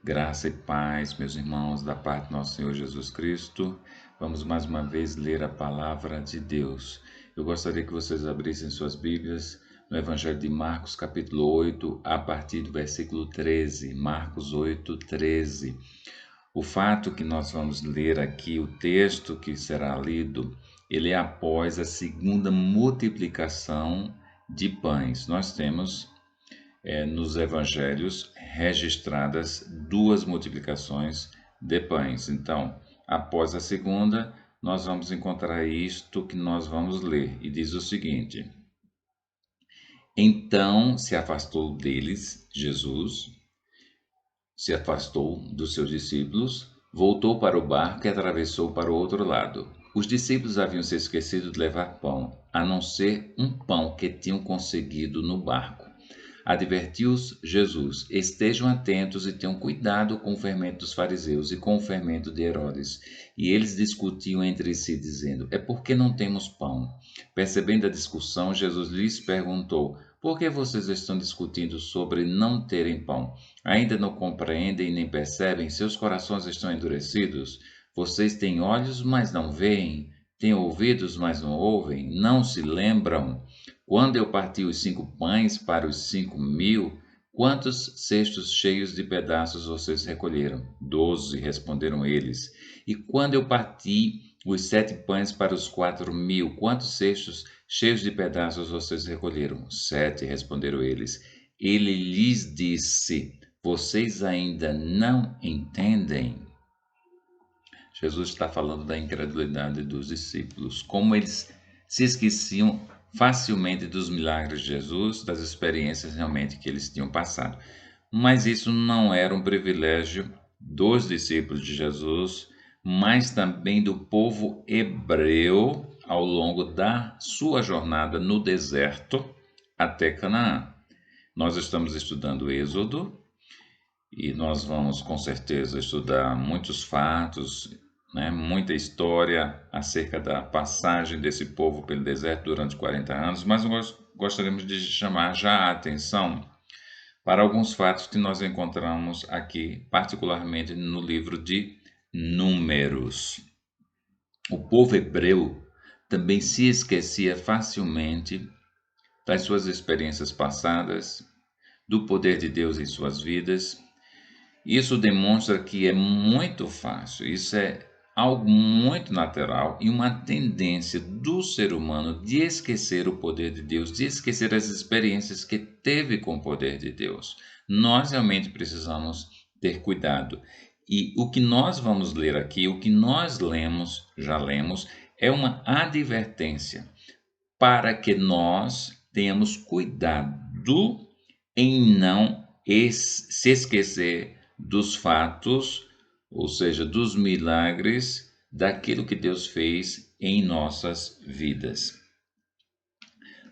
Graça e paz, meus irmãos, da parte do nosso Senhor Jesus Cristo. Vamos mais uma vez ler a palavra de Deus. Eu gostaria que vocês abrissem suas Bíblias no Evangelho de Marcos, capítulo 8, a partir do versículo 13. Marcos 8, 13. O fato que nós vamos ler aqui, o texto que será lido, ele é após a segunda multiplicação de pães. Nós temos nos evangelhos registradas duas multiplicações de pães. Então, após a segunda, nós vamos encontrar isto que nós vamos ler. E diz o seguinte: Então se afastou deles, Jesus se afastou dos seus discípulos, voltou para o barco e atravessou para o outro lado. Os discípulos haviam se esquecido de levar pão, a não ser um pão que tinham conseguido no barco. Advertiu-os Jesus: estejam atentos e tenham cuidado com o fermento dos fariseus e com o fermento de Herodes. E eles discutiam entre si, dizendo: é porque não temos pão. Percebendo a discussão, Jesus lhes perguntou: por que vocês estão discutindo sobre não terem pão? Ainda não compreendem nem percebem? Seus corações estão endurecidos? Vocês têm olhos, mas não veem? Têm ouvidos, mas não ouvem? Não se lembram? Quando eu parti os 5 pães para os 5.000, quantos cestos cheios de pedaços vocês recolheram? 12, responderam eles. E quando eu parti os 7 pães para os 4.000, quantos cestos cheios de pedaços vocês recolheram? 7, responderam eles. Ele lhes disse: vocês ainda não entendem? Jesus está falando da incredulidade dos discípulos, como eles se esqueciam facilmente dos milagres de Jesus, das experiências realmente que eles tinham passado. Mas isso não era um privilégio dos discípulos de Jesus, mas também do povo hebreu ao longo da sua jornada no deserto até Canaã. Nós estamos estudando Êxodo e nós vamos com certeza estudar muitos fatos, muita história acerca da passagem desse povo pelo deserto durante 40 anos, mas nós gostaríamos de chamar já a atenção para alguns fatos que nós encontramos aqui, particularmente no livro de Números. O povo hebreu também se esquecia facilmente das suas experiências passadas, do poder de Deus em suas vidas. Isso demonstra que é muito fácil, isso é algo muito natural e uma tendência do ser humano de esquecer o poder de Deus, de esquecer as experiências que teve com o poder de Deus. Nós realmente precisamos ter cuidado. E o que nós vamos ler aqui, o que nós lemos, já lemos, é uma advertência para que nós tenhamos cuidado em não se esquecer dos fatos, ou seja, dos milagres, daquilo que Deus fez em nossas vidas.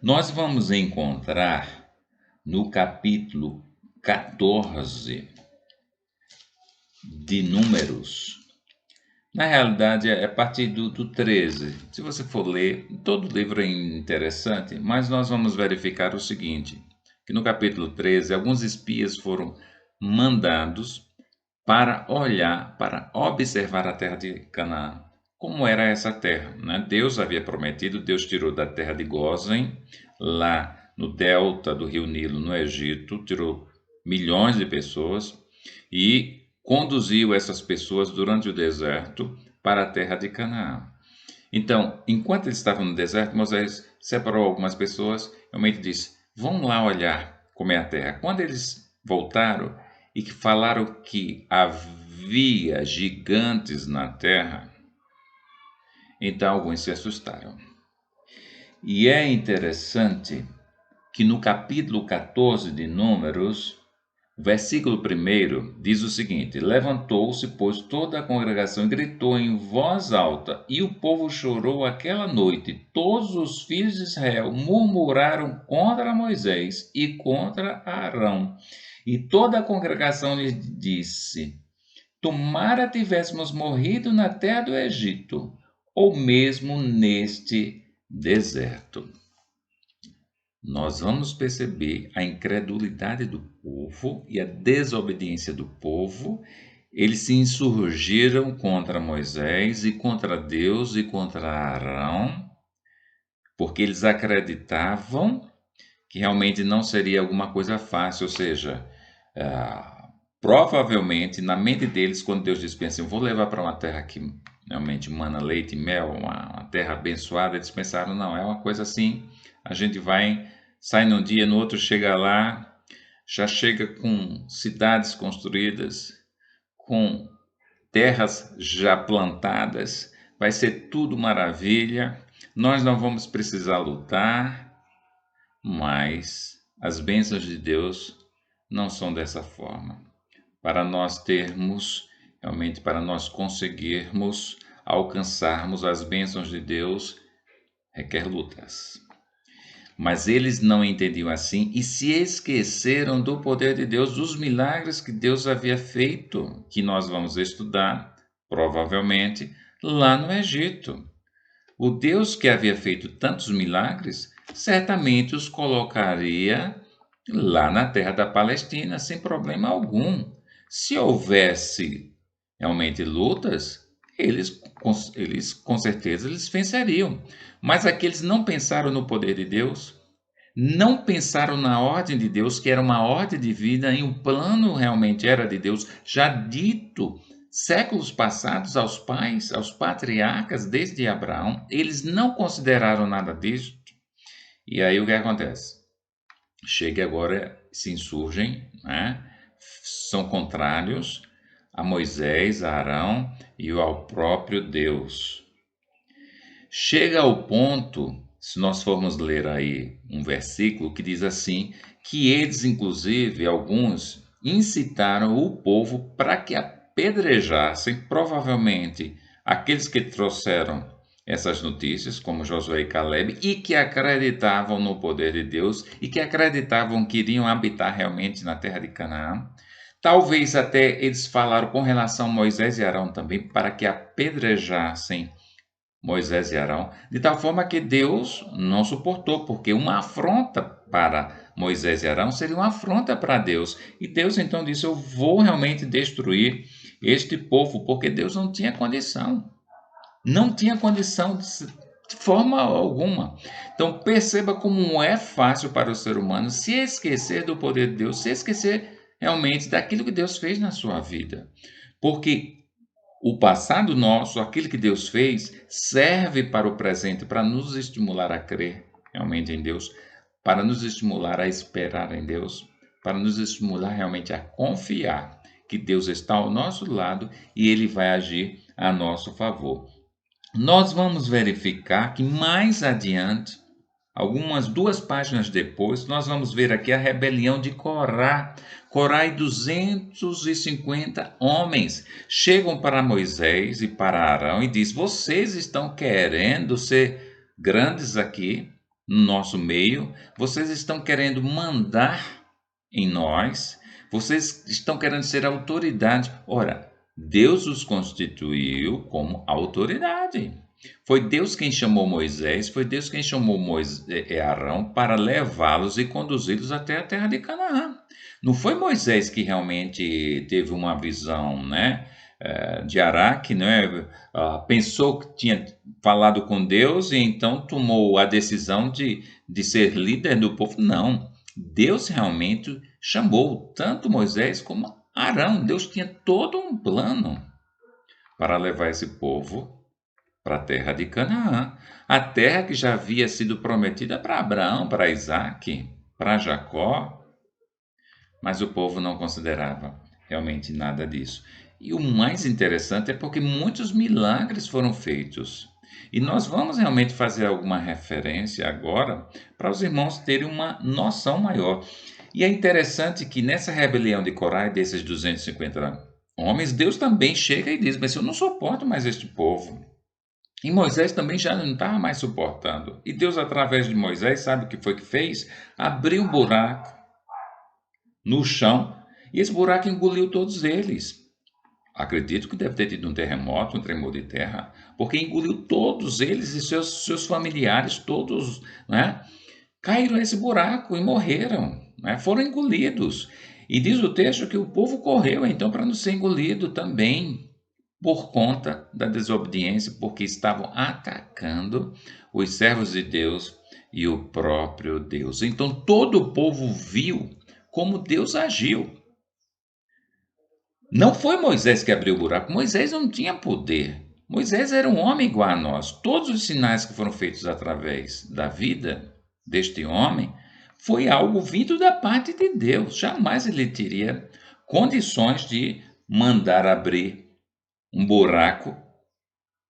Nós vamos encontrar no capítulo 14 de Números. Na realidade, é a partir do 13. Se você for ler, todo o livro é interessante, mas nós vamos verificar o seguinte, que no capítulo 13, alguns espias foram mandados para olhar, para observar a terra de Canaã. Como era essa terra? Deus havia prometido, Deus tirou da terra de Gósen, lá no delta do rio Nilo, no Egito, tirou milhões de pessoas e conduziu essas pessoas durante o deserto para a terra de Canaã. Então, enquanto eles estavam no deserto, Moisés separou algumas pessoas, realmente disse: vão lá olhar como é a terra. Quando eles voltaram e que falaram que havia gigantes na terra, então alguns se assustaram. E é interessante que no capítulo 14 de Números, versículo 1 diz o seguinte: levantou-se, pois, toda a congregação e gritou em voz alta, e o povo chorou aquela noite. Todos os filhos de Israel murmuraram contra Moisés e contra Arão. E toda a congregação lhe disse: tomara tivéssemos morrido na terra do Egito, ou mesmo neste deserto. nós vamos perceber a incredulidade do povo e a desobediência do povo. Eles se insurgiram contra Moisés e contra Deus e contra Arão, porque eles acreditavam que realmente não seria alguma coisa fácil, ou seja, provavelmente na mente deles, quando Deus disse assim, vou levar para uma terra que realmente mana leite e mel, uma terra abençoada, eles pensaram, não, é uma coisa assim, a gente vai, sai num dia, no outro chega lá, já chega com cidades construídas, com terras já plantadas, vai ser tudo maravilha, nós não vamos precisar lutar, mas as bênçãos de Deus não são dessa forma. Para nós termos, realmente para nós conseguirmos alcançarmos as bênçãos de Deus, requer lutas. Mas eles não entendiam assim e se esqueceram do poder de Deus, dos milagres que Deus havia feito, que nós vamos estudar, provavelmente, lá no Egito. O Deus que havia feito tantos milagres, certamente os colocaria lá na terra da Palestina, sem problema algum. Se houvesse realmente lutas, eles com certeza eles venceriam. Mas aqueles não pensaram no poder de Deus, não pensaram na ordem de Deus, que era uma ordem de vida, e o plano realmente era de Deus, já dito séculos passados aos pais, aos patriarcas, desde Abraão, eles não consideraram nada disso. E aí o que acontece? Chega agora, se insurgem, né? São contrários a Moisés, a Arão e ao próprio Deus. Chega ao ponto, se nós formos ler aí um versículo que diz assim, que eles, inclusive, alguns, incitaram o povo para que apedrejassem, provavelmente, aqueles que trouxeram essas notícias, como Josué e Caleb, e que acreditavam no poder de Deus e que acreditavam que iriam habitar realmente na terra de Canaã. Talvez até eles falaram com relação a Moisés e Arão também, para que apedrejassem Moisés e Arão, de tal forma que Deus não suportou, porque uma afronta para Moisés e Arão seria uma afronta para Deus. E Deus então disse: eu vou realmente destruir este povo, porque Deus não tinha condição. Não tinha condição de forma alguma. Então perceba como é fácil para o ser humano se esquecer do poder de Deus, se esquecer realmente daquilo que Deus fez na sua vida. Porque o passado nosso, aquilo que Deus fez, serve para o presente, para nos estimular a crer realmente em Deus, para nos estimular a esperar em Deus, para nos estimular realmente a confiar que Deus está ao nosso lado e Ele vai agir a nosso favor. Nós vamos verificar que mais adiante, algumas 2 páginas depois, nós vamos ver aqui a rebelião de Corá. Corá e 250 homens chegam para Moisés e para Arão e diz: vocês estão querendo ser grandes aqui no nosso meio, vocês estão querendo mandar em nós, vocês estão querendo ser autoridade. Ora, Deus os constituiu como autoridade. Foi Deus quem chamou Moisés, foi Deus quem chamou Arão para levá-los e conduzi-los até a terra de Canaã. Não foi Moisés que realmente teve uma visão, né, de Araque, né, pensou que tinha falado com Deus e então tomou a decisão de ser líder do povo. Não, Deus realmente chamou tanto Moisés como Arão. Deus tinha todo um plano para levar esse povo para a terra de Canaã, a terra que já havia sido prometida para Abraão, para Isaque, para Jacó, mas o povo não considerava realmente nada disso. E o mais interessante é porque muitos milagres foram feitos. E nós vamos realmente fazer alguma referência agora para os irmãos terem uma noção maior. E é interessante que nessa rebelião de Corá, desses 250 homens, Deus também chega e diz: mas eu não suporto mais este povo. E Moisés também já não estava mais suportando. E Deus, através de Moisés, sabe o que foi que fez? Abriu um buraco no chão e esse buraco engoliu todos eles. Acredito que deve ter tido um terremoto, um tremor de terra, porque engoliu todos eles e seus familiares, todos, né? caíram nesse buraco e morreram, né? Foram engolidos. E diz o texto que o povo correu então para não ser engolido também por conta da desobediência, porque estavam atacando os servos de Deus e o próprio Deus. Então todo o povo viu como Deus agiu. Não foi Moisés que abriu o buraco. Moisés não tinha poder. Moisés era um homem igual a nós. Todos os sinais que foram feitos através da vida deste homem foi algo vindo da parte de Deus. Jamais ele teria condições de mandar abrir um buraco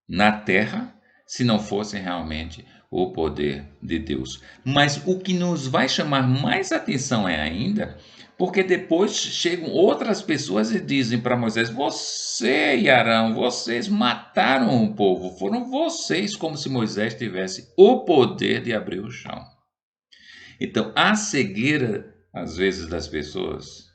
na terra se não fosse realmente o poder de Deus. Mas o que nos vai chamar mais atenção é ainda porque depois chegam outras pessoas e dizem para Moisés: Você e Arão, vocês mataram o povo, foram vocês, como se Moisés tivesse o poder de abrir o chão. Então, a cegueira, às vezes, das pessoas,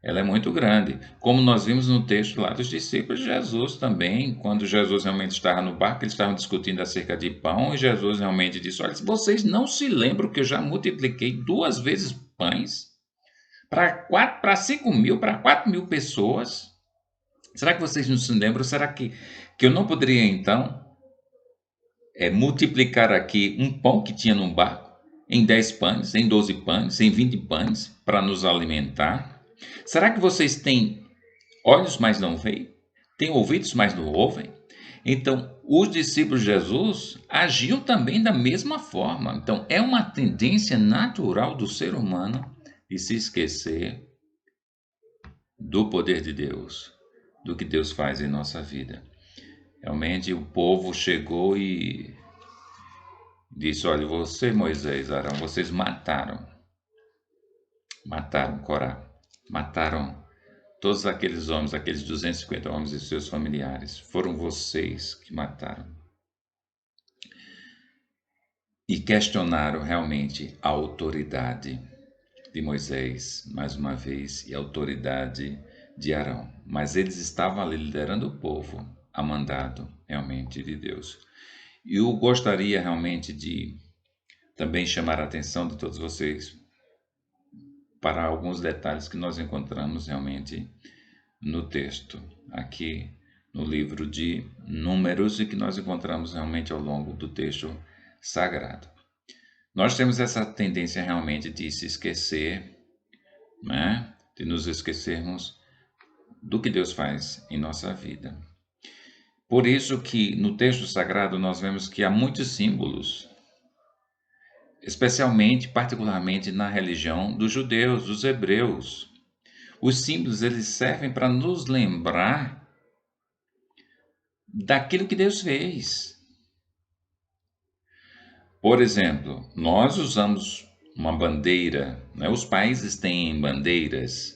ela é muito grande. Como nós vimos no texto lá dos discípulos de Jesus também, quando Jesus realmente estava no barco, eles estavam discutindo acerca de pão, e Jesus realmente disse: Olha, vocês não se lembram que eu já multipliquei 2 vezes pães para 5 mil, para 4 mil pessoas? Será que vocês não se lembram? Será que eu não poderia, então, multiplicar aqui um pão que tinha no barco em 10 pães, em 12 pães, em 20 pães, para nos alimentar? Será que vocês têm olhos, mas não veem? Têm ouvidos, mas não ouvem? Então, os discípulos de Jesus agiam também da mesma forma. Então, é uma tendência natural do ser humano de se esquecer do poder de Deus, do que Deus faz em nossa vida. Realmente o povo chegou e disse: Olha, você, Moisés, Arão, vocês mataram Corá, mataram todos aqueles homens, aqueles 250 homens e seus familiares. Foram vocês que mataram. E questionaram realmente a autoridade de Moisés, mais uma vez, e a autoridade de Arão. Mas eles estavam ali liderando o povo, a mandado realmente de Deus. E eu gostaria realmente de também chamar a atenção de todos vocês para alguns detalhes que nós encontramos realmente no texto, aqui no livro de Números, e que nós encontramos realmente ao longo do texto sagrado. Nós temos essa tendência realmente de se esquecer, né? De nos esquecermos do que Deus faz em nossa vida. Por isso que no texto sagrado nós vemos que há muitos símbolos, especialmente, particularmente na religião dos judeus, dos hebreus. Os símbolos eles servem para nos lembrar daquilo que Deus fez. Por exemplo, nós usamos uma bandeira, né? Os países têm bandeiras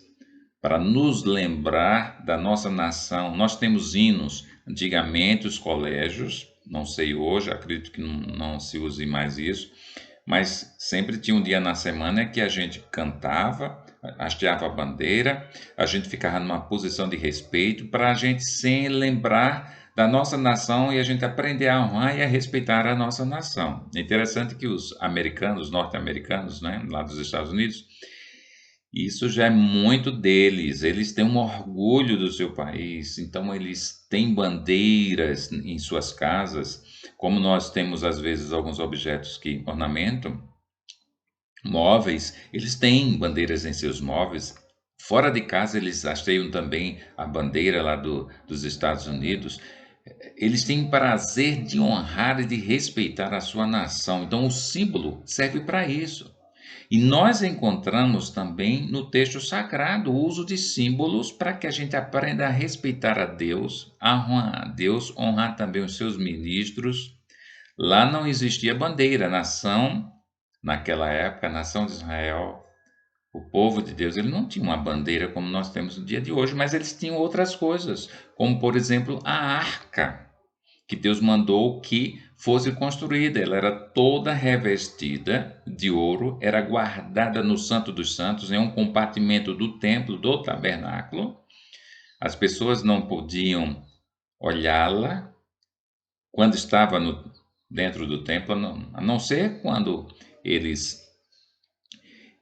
para nos lembrar da nossa nação. Nós temos hinos. Antigamente, os colégios, não sei hoje, acredito que não se use mais isso, mas sempre tinha um dia na semana que a gente cantava, hasteava a bandeira, a gente ficava numa posição de respeito para a gente se lembrar da nossa nação e a gente aprender a honrar e a respeitar a nossa nação. É interessante que os americanos, norte-americanos, né, lá dos Estados Unidos, isso já é muito deles, eles têm um orgulho do seu país, então eles têm bandeiras em suas casas, como nós temos às vezes alguns objetos que ornamentam móveis, eles têm bandeiras em seus móveis. Fora de casa eles hasteiam também a bandeira lá dos Estados Unidos. Eles têm prazer de honrar e de respeitar a sua nação, então o símbolo serve para isso. E nós encontramos também no texto sagrado o uso de símbolos para que a gente aprenda a respeitar a Deus, a honrar a Deus, honrar também os seus ministros. Lá não existia bandeira, a nação, naquela época, a nação de Israel, o povo de Deus, ele não tinha uma bandeira como nós temos no dia de hoje, mas eles tinham outras coisas, como por exemplo a arca que Deus mandou que fosse construída. Ela era toda revestida de ouro, era guardada no Santo dos Santos, em um compartimento do templo, do tabernáculo. As pessoas não podiam olhá-la quando estava dentro do templo, a não ser quando eles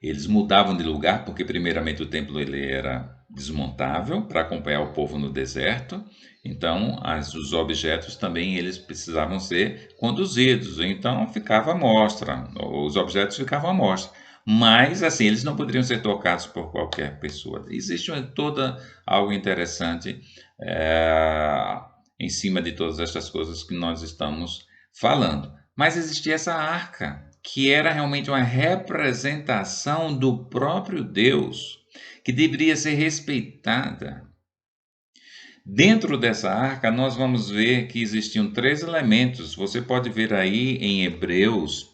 eles mudavam de lugar, porque primeiramente o templo ele era desmontável para acompanhar o povo no deserto. Então, os objetos também eles precisavam ser conduzidos. Então, ficava à mostra, os objetos ficavam à mostra. Mas, assim, eles não poderiam ser tocados por qualquer pessoa. Existe toda algo interessante é, em cima de todas estas coisas que nós estamos falando. Mas existia essa arca, que era realmente uma representação do próprio Deus, que deveria ser respeitada. Dentro dessa arca, nós vamos ver que existiam três elementos. Você pode ver aí em Hebreus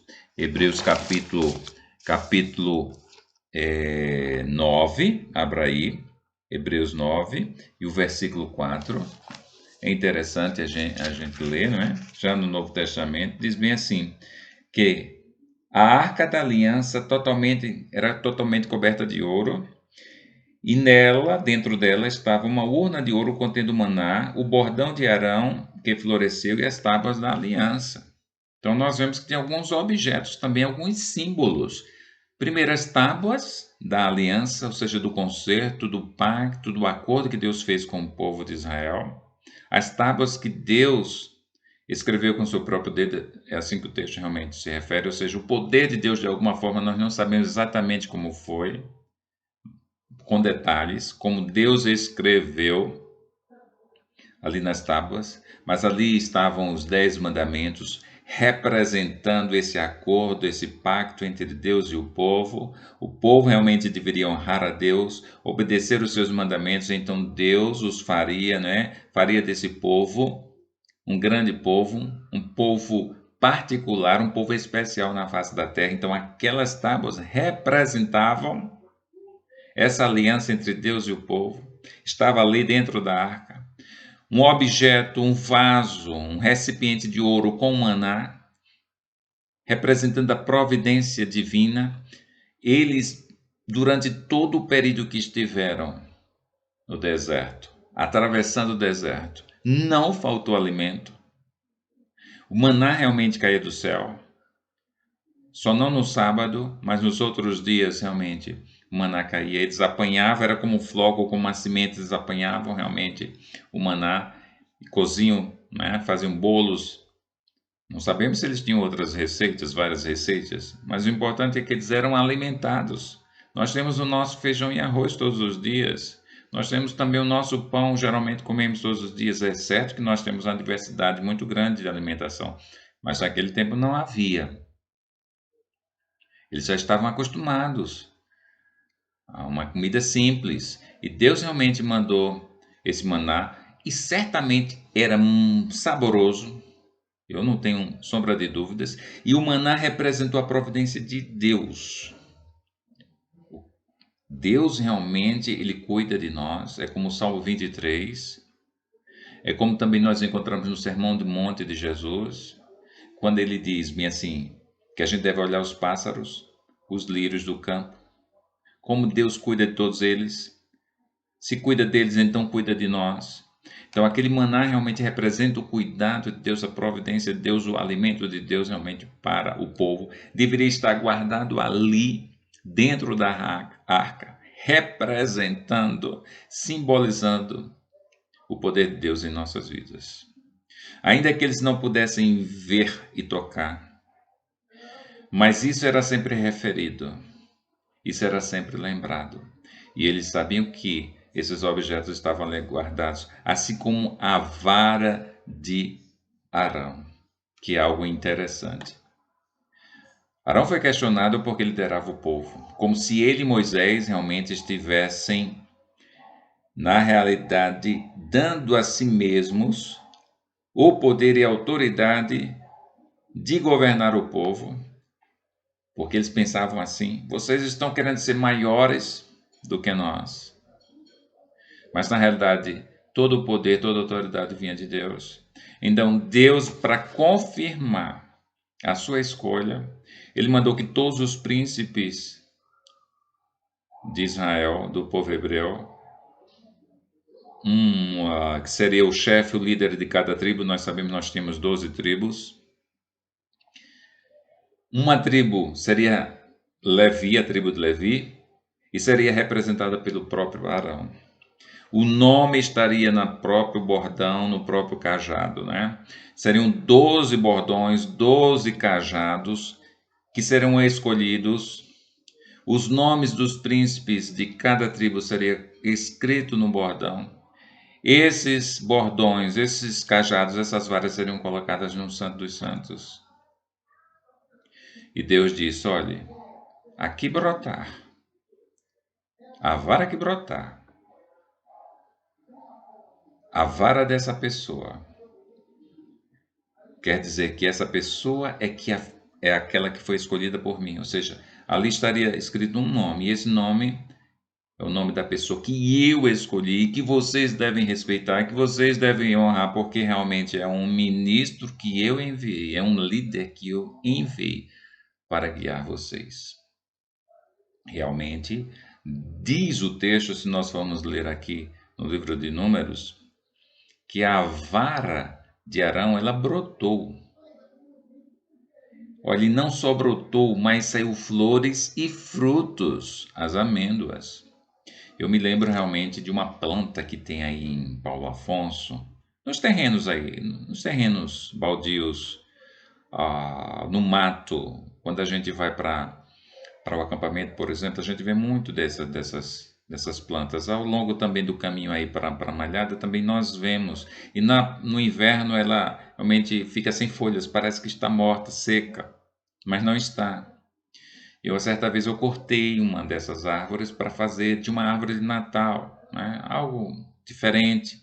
capítulo 9, abra aí, Hebreus 9, e o versículo 4. É interessante a gente ler, não é? Já no Novo Testamento, diz bem assim, que a arca da aliança era totalmente coberta de ouro, e nela, dentro dela, estava uma urna de ouro contendo maná, o bordão de Arão que floresceu e as tábuas da aliança. Então nós vemos que tem alguns objetos, também alguns símbolos. Primeiro, as tábuas da aliança, ou seja, do concerto, do pacto, do acordo que Deus fez com o povo de Israel. As tábuas que Deus escreveu com seu próprio dedo, é assim que o texto realmente se refere, ou seja, o poder de Deus, de alguma forma, nós não sabemos exatamente como foi, com detalhes, como Deus escreveu ali nas tábuas, mas ali estavam os 10 mandamentos, representando esse acordo, esse pacto entre Deus e o povo. O povo realmente deveria honrar a Deus, obedecer os seus mandamentos, então Deus os faria, né? Faria desse povo um grande povo, um povo particular, um povo especial na face da terra. Então aquelas tábuas representavam essa aliança entre Deus e o povo. Estava ali dentro da arca um objeto, um vaso, um recipiente de ouro com maná, representando a providência divina. Eles, durante todo o período que estiveram no deserto, atravessando o deserto, não faltou alimento. O maná realmente caía do céu. Só não no sábado, mas nos outros dias realmente o maná caía. Eles apanhavam, era como um floco, como uma semente, eles apanhavam realmente o maná e coziam, né? Faziam bolos. Não sabemos se eles tinham outras receitas, várias receitas, mas o importante é que eles eram alimentados. Nós temos o nosso feijão e arroz todos os dias. Nós temos também o nosso pão, geralmente comemos todos os dias. É certo que nós temos uma diversidade muito grande de alimentação, mas naquele tempo não havia. Eles já estavam acostumados a uma comida simples. E Deus realmente mandou esse maná, e certamente era saboroso, eu não tenho sombra de dúvidas. E o maná representou a providência de Deus. Deus realmente, ele cuida de nós, é como o Salmo 23, é como também nós encontramos no Sermão do Monte de Jesus, quando ele diz bem assim, que a gente deve olhar os pássaros, os lírios do campo, como Deus cuida de todos eles. Se cuida deles, então cuida de nós. Então aquele maná realmente representa o cuidado de Deus, a providência de Deus, o alimento de Deus realmente para o povo. Deveria estar guardado ali, dentro da arca, representando, simbolizando o poder de Deus em nossas vidas. Ainda que eles não pudessem ver e tocar, mas isso era sempre referido, isso era sempre lembrado. E eles sabiam que esses objetos estavam ali guardados, assim como a vara de Arão, que é algo interessante. Arão foi questionado porque liderava o povo, como se ele e Moisés realmente estivessem, na realidade, dando a si mesmos o poder e a autoridade de governar o povo, porque eles pensavam assim: vocês estão querendo ser maiores do que nós. Mas na realidade, todo o poder, toda a autoridade vinha de Deus. Então, Deus, para confirmar a sua escolha, ele mandou que todos os príncipes de Israel, do povo hebreu, que seria o chefe, o líder de cada tribo, nós sabemos que nós tínhamos 12 tribos, Uma tribo seria Levi, a tribo de Levi, e seria representada pelo próprio Arão. O nome estaria no próprio bordão, no próprio cajado, né? Seriam 12 bordões, 12 cajados que serão escolhidos. Os nomes dos príncipes de cada tribo seria escrito no bordão. Esses bordões, esses cajados, essas varas seriam colocadas no Santo dos Santos. E Deus disse: olhe, aqui brotar, a vara que brotar, a vara dessa pessoa, quer dizer que essa pessoa é aquela que foi escolhida por mim. Ou seja, ali estaria escrito um nome, e esse nome é o nome da pessoa que eu escolhi, que vocês devem respeitar, que vocês devem honrar, porque realmente é um ministro que eu enviei, é um líder que eu enviei para guiar vocês. Realmente, diz o texto, se nós formos ler aqui no livro de Números, que a vara de Arão, ela brotou. Olha, e não só brotou, mas saiu flores e frutos, as amêndoas. Eu me lembro realmente de uma planta que tem aí em Paulo Afonso, nos terrenos aí, nos terrenos baldios, no mato, quando a gente vai para o acampamento, por exemplo, a gente vê muito dessas plantas. Ao longo também do caminho aí para a Malhada, também nós vemos. E no inverno ela realmente fica sem folhas, parece que está morta, seca, mas não está. Certa vez eu cortei uma dessas árvores para fazer de uma árvore de Natal, né? Algo diferente.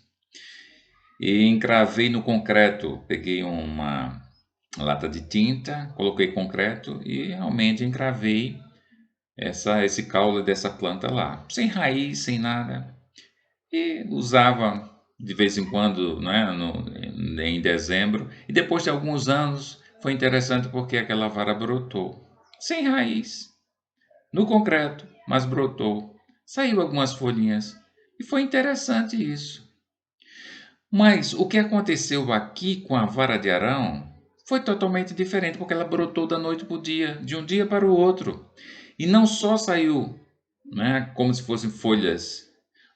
E encravei no concreto, peguei uma lata de tinta, coloquei concreto e realmente encravei esse caule dessa planta lá, sem raiz, sem nada. E usava de vez em quando, né, em dezembro. E depois de alguns anos, foi interessante porque aquela vara brotou, sem raiz, no concreto, mas brotou. Saiu algumas folhinhas. E foi interessante isso. Mas o que aconteceu aqui com a vara de Arão foi totalmente diferente, porque ela brotou da noite para o dia, de um dia para o outro. E não só saiu, né, como se fossem folhas,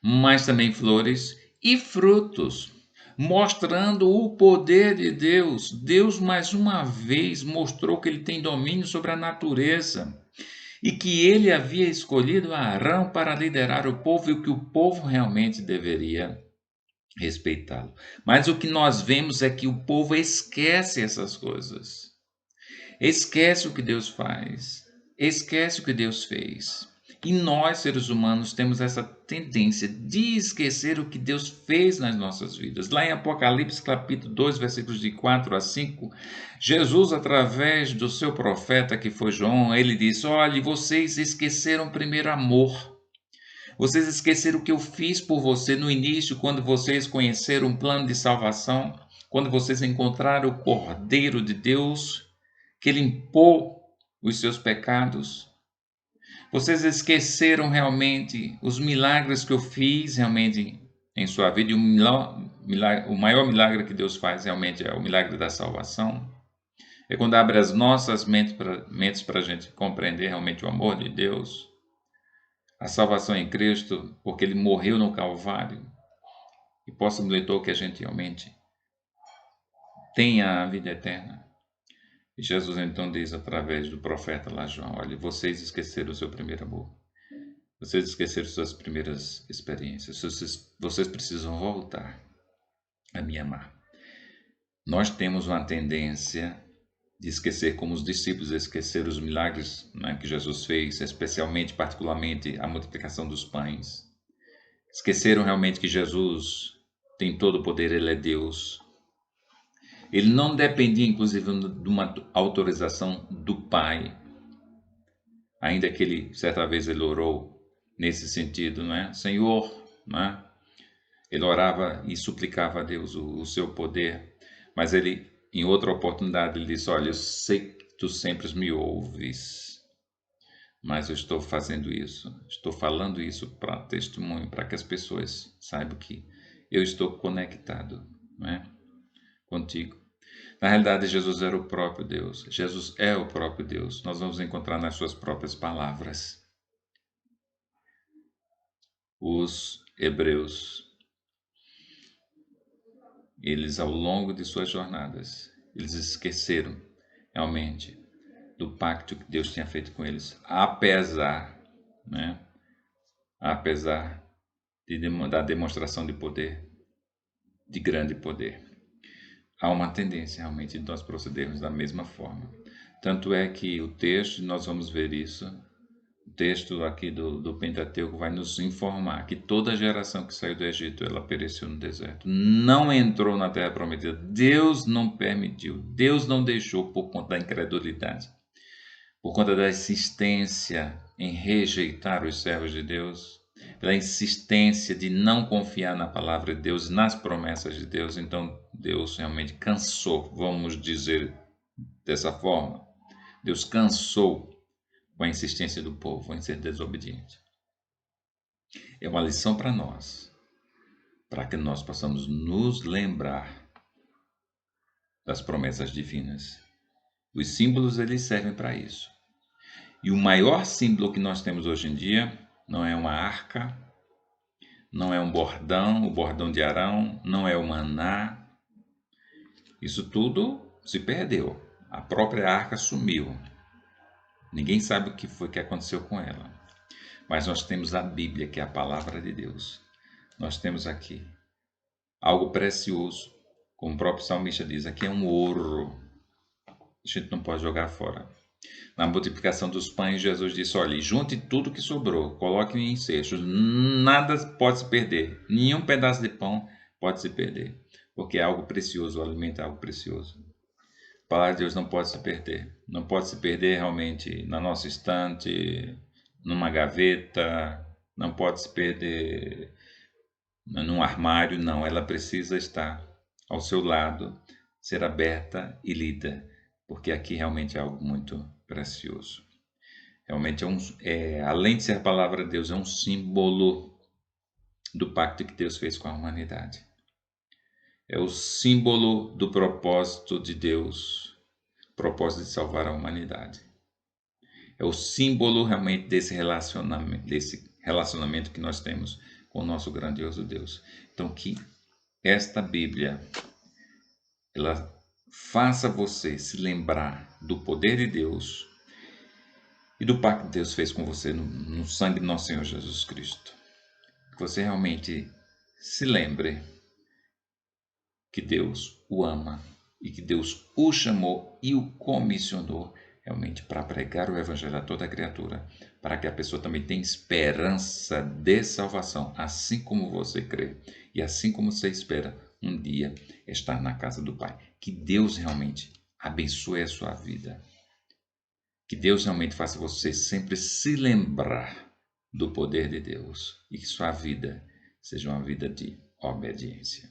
mas também flores e frutos, mostrando o poder de Deus. Deus, mais uma vez, mostrou que ele tem domínio sobre a natureza e que ele havia escolhido Arão para liderar o povo e que o povo realmente deveria respeitá-lo. Mas o que nós vemos é que o povo esquece essas coisas. Esquece o que Deus faz. Esquece o que Deus fez. E nós, seres humanos, temos essa tendência de esquecer o que Deus fez nas nossas vidas. Lá em Apocalipse, capítulo 2, versículos de 4 a 5, Jesus, através do seu profeta, que foi João, ele disse: olhe, vocês esqueceram o primeiro amor. Vocês esqueceram o que eu fiz por você no início, quando vocês conheceram o plano de salvação, quando vocês encontraram o Cordeiro de Deus, que limpou os seus pecados. Vocês esqueceram realmente os milagres que eu fiz realmente em sua vida. E o maior milagre que Deus faz realmente é o milagre da salvação. É quando abre as nossas mentes para a gente compreender realmente o amor de Deus, a salvação em Cristo, porque Ele morreu no Calvário e possibilitou que a gente realmente tenha a vida eterna. E Jesus então diz através do profeta lá João: olha, vocês esqueceram o seu primeiro amor. Vocês esqueceram suas primeiras experiências. Vocês precisam voltar a me amar. Nós temos uma tendência de esquecer, como os discípulos esqueceram os milagres, né, que Jesus fez, especialmente, particularmente, a multiplicação dos pães. Esqueceram realmente que Jesus tem todo o poder, Ele é Deus. Ele não dependia, inclusive, de uma autorização do Pai, ainda que ele, certa vez, ele orou nesse sentido, né? Senhor, né? Ele orava e suplicava a Deus o seu poder, mas ele, em outra oportunidade, ele disse: olha, eu sei que tu sempre me ouves, mas eu estou fazendo isso, estou falando isso para testemunho, para que as pessoas saibam que eu estou conectado, né, contigo. Na realidade, Jesus era o próprio Deus. Jesus é o próprio Deus. Nós vamos encontrar nas suas próprias palavras. Os hebreus, eles ao longo de suas jornadas, eles esqueceram realmente do pacto que Deus tinha feito com eles, apesar da demonstração de poder, de grande poder. Há uma tendência realmente de nós procedermos da mesma forma. Tanto é que o texto, nós vamos ver isso, o texto aqui do Pentateuco vai nos informar que toda geração que saiu do Egito, ela pereceu no deserto. Não entrou na terra prometida. Deus não permitiu. Deus não deixou por conta da incredulidade. Por conta da insistência em rejeitar os servos de Deus, pela insistência de não confiar na palavra de Deus, nas promessas de Deus, então Deus realmente cansou, vamos dizer dessa forma. Deus cansou com a insistência do povo em ser desobediente. É uma lição para nós, para que nós possamos nos lembrar das promessas divinas. Os símbolos, eles servem para isso. E o maior símbolo que nós temos hoje em dia não é uma arca, não é um bordão, o bordão de Arão, não é o maná. Isso tudo se perdeu. A própria arca sumiu. Ninguém sabe o que foi que aconteceu com ela. Mas nós temos a Bíblia, que é a palavra de Deus. Nós temos aqui algo precioso, como o próprio salmista diz, aqui é um ouro. A gente não pode jogar fora. Na multiplicação dos pães, Jesus disse, olha, junte tudo que sobrou, coloque em cestos, nada pode se perder, nenhum pedaço de pão pode se perder, porque é algo precioso, o alimento é algo precioso. A palavra de Deus não pode se perder, não pode se perder realmente na nossa estante, numa gaveta, não pode se perder num armário, não, ela precisa estar ao seu lado, ser aberta e lida, porque aqui realmente é algo muito precioso. Realmente além de ser a palavra de Deus, é um símbolo do pacto que Deus fez com a humanidade. É o símbolo do propósito de Deus, propósito de salvar a humanidade. É o símbolo realmente desse relacionamento que nós temos com o nosso grandioso Deus. Então, que esta Bíblia, ela faça você se lembrar do poder de Deus e do pacto que Deus fez com você no sangue do nosso Senhor Jesus Cristo. Que você realmente se lembre que Deus o ama e que Deus o chamou e o comissionou realmente para pregar o Evangelho a toda criatura, para que a pessoa também tenha esperança de salvação, assim como você crê e assim como você espera um dia estar na casa do Pai. Que Deus realmente abençoe a sua vida. Que Deus realmente faça você sempre se lembrar do poder de Deus e que sua vida seja uma vida de obediência.